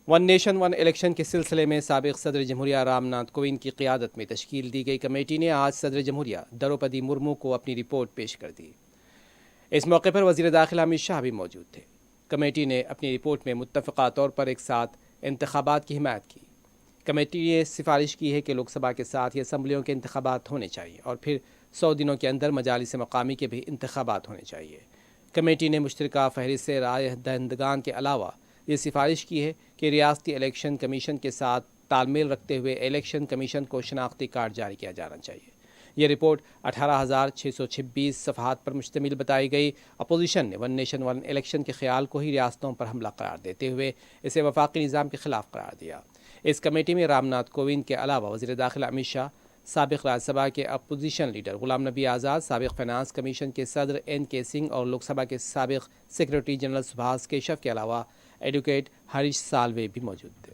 One nation one election کے سلسلے میں سابق صدر جمہوریہ رام ناتھ کووند کی قیادت میں تشکیل دی گئی کمیٹی نے آج صدر جمہوریہ دروپدی مرمو کو اپنی رپورٹ پیش کر دی۔ اس موقع پر وزیر داخلہ امت شاہ بھی موجود تھے۔ کمیٹی نے اپنی رپورٹ میں متفقہ طور پر ایک ساتھ انتخابات کی حمایت کی۔ کمیٹی نے سفارش کی ہے کہ لوک سبھا کے ساتھ ہی اسمبلیوں کے انتخابات ہونے چاہیے اور پھر 100 دنوں کے اندر مجالس مقامی کے بھی انتخابات ہونے چاہیے۔ کمیٹی نے مشترکہ فہرست رائے دہندگان کے علاوہ یہ سفارش کی ہے کہ ریاستی الیکشن کمیشن کے ساتھ تال میل رکھتے ہوئے الیکشن کمیشن کو شناختی کارڈ جاری کیا جانا چاہیے۔ یہ رپورٹ 18,626 صفحات پر مشتمل بتائی گئی۔ اپوزیشن نے ون نیشن ون الیکشن کے خیال کو ہی ریاستوں پر حملہ قرار دیتے ہوئے اسے وفاقی نظام کے خلاف قرار دیا۔ اس کمیٹی میں رام ناتھ کووند کے علاوہ وزیر داخلہ امت شاہ، سابق راجیہ سبھا کے اپوزیشن لیڈر غلام نبی آزاد، سابق فائنانس کمیشن کے صدر این.کے. سنگھ اور لوک سبھا کے سابق سیکریٹری جنرل سبھاش کیشو کے علاوہ ایڈوکیٹ ہریش سالوے بھی موجود تھے۔